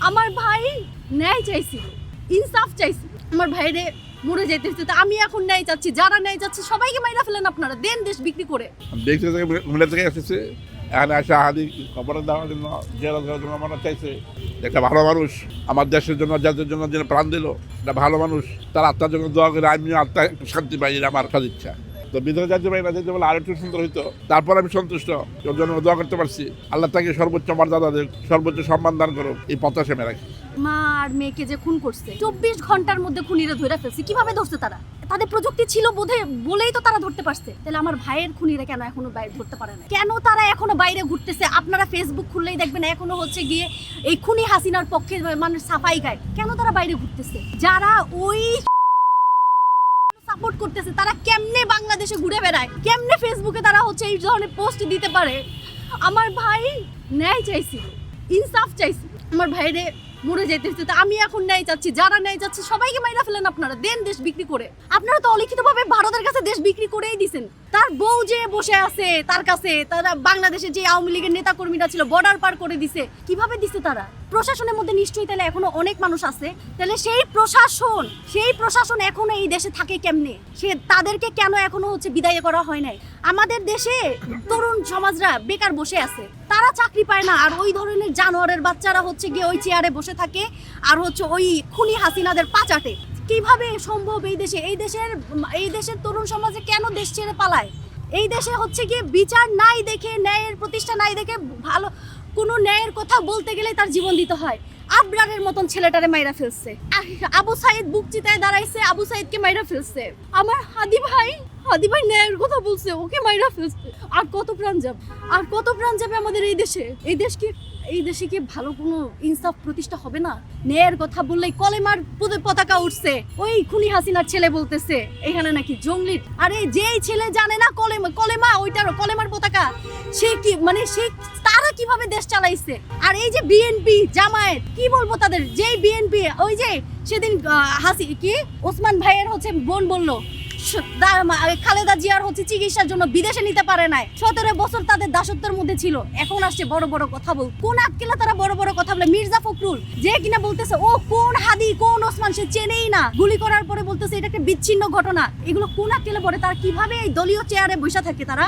আমার ভাই ন্যায় চাইছিল, ইনসাফ চাইছিল। আমার ভাইরে মরে যেতে হচ্ছে, তো আমি এখন ন্যায় চাচ্ছি। যারা ন্যায় চাচ্ছে সবাইকে মাইরা ফেলেন আপনারা, দেন দেশ বিক্রি করে। দেখতে থেকে মিলে থেকে এসেছে, এখানে আসা হাদি খবর দেওয়ার জন্য, জেরা দেওয়ার জন্য আমরা চাইছে একটা ভালো মানুষ আমার দেশের জন্য, জাতির জন্য যেন প্রাণ দিল, একটা ভালো মানুষ, তার আত্মার জন্য দোয়া করে আমিও আত্মা শান্তি পাই, আমার সদিচ্ছা। তো ভিতরে যাইতে পারি না, যেতে বলে আরো একটু সুন্দর হইতো, তারপর আমি সন্তুষ্ট, ওর জন্য দোয়া করতে পারছি। আল্লাহ তাকে সর্বোচ্চ মর্যাদা দেখ, সর্বোচ্চ সম্মান দান করুক, এই প্রত্যাশা আমি রাখি। মা আর মেয়েকে যে খুন করছে, 24 ঘন্টার মধ্যে খুনিরা ধরে ফেলছে। কিভাবে ধরছে তারা? তাদের প্রযুক্তি ছিল বোধে বলেই তো তারা ধরতে পারছে। তাহলে আমার ভাইয়ের খুনিরা কেন এখনো বাইরে ধরতে পারে না? কেন তারা এখনো বাইরে ঘুরতেছে? আপনারা ফেসবুক খুললেই দেখবেন এখনো হচ্ছে গিয়ে এই খুনি হাসিনার পক্ষে মানুষ সাফাই গায়। কেন তারা বাইরে ঘুরতেছে? যারা ওই সাপোর্ট করতেছে তারা কেমনে বাংলাদেশে ঘুরে বেড়ায়, কেমনে ফেসবুকে তারা হচ্ছে এই ধরনের পোস্ট দিতে পারে? আমার ভাই ন্যায় চাইছিল, ইনসাফ চাইছিল। আমার ভাইরে মরে যেতে হচ্ছে, তো আমি এখন ন্যায় চাচ্ছি। যারা ন্যায় চাচ্ছে সবাইকে মাইরা ফেলেন আপনারা, দেন দেশ বিক্রি করে। আপনারা তো অলিখিতভাবে ভারতের কাছে দেশ বিক্রি করেই দিছেন। তার বউ যে বসে আছে তার কাছে, তারা বাংলাদেশের যে আওয়ামী লীগের নেতা কর্মীরা ছিল বর্ডার পার করে দিছে। কিভাবে দিছে তারা? প্রশাসনের মধ্যে নিশ্চয়ই তাহলে এখনো অনেক মানুষ আছে। তাহলে সেই প্রশাসন এখনো এই দেশে থাকে কেমনে? তাদেরকে কেন এখনো হচ্ছে বিদায় করা হয় নাই? আমাদের দেশে তরুণ সমাজরা বেকার বসে আছে, তারা চাকরি পায় না, আর ওই ধরনের জানোয়ারের বাচ্চারা হচ্ছে গিয়ে ওই চেয়ারে বসে থাকে আর হচ্ছে ওই খুনি হাসিনাদের পাচাটে। কিভাবে সম্ভব? এই দেশের তরুণ সমাজে কেন দেশ ছেড়ে পালায়? এই দেশে হচ্ছে গিয়ে বিচার নাই দেখে, ন্যায়ের প্রতিষ্ঠা নাই দেখে, ভালো কোনো ন্যায়ের কথা বলতে গেলে তার জীবন দিতে হয়। আবরারের মতন ছেলেটারে মাইরা ফেলছে। আবু সাইদ বুক চিতায় দাঁড়াইছে, আবু সাইদকে মাইরা ফেলছে। আমার হাদি ভাই ন্যায়ের কথা বলছে, ওকে মাইরা ফেলছে। আর কত প্রাণ যাবে আমাদের এই দেশে? এই দেশে কি ভালো কোনো ইনসাফ প্রতিষ্ঠা হবে না? ন্যায়ের কথা বললেই কলেমার পতাকা উঠছে। ওই খুনি হাসিনার ছেলে বলতেছে এখানে নাকি জঙ্গলি। আরে যেই ছেলে জানে না কলেমা ওইটারও কলেমার পতাকা, সে কি মানে তারা কিভাবে দেশ চালাইছে? আর এই যে বিএনপি জামায়াত, কি বলবো তাদের? যেই বিএনপি ওই যে সেদিন ওসমান ভাইয়ের হচ্ছে বোন বললো খালেদা জিয়ার হচ্ছে চিকিৎসার জন্য বিদেশে নিতে পারে নাই, 17 বছর তাদের দাসত্বের মধ্যে ছিল। এখন আসছে বড় বড় কথা বল। কোন আক্কেলে তারা বড় বড় কথা বলে? মির্জা ফখরুল যে কিনা বলতেছে ও কোন হাদি কোন ওসমান সে চেনেই না, গুলি করার পরে বলতেছে এটা একটা বিচ্ছিন্ন ঘটনা। এগুলো কোন আক্কেলে পড়ে? তারা কিভাবে এই দলীয় চেয়ারে বসে থাকে তারা?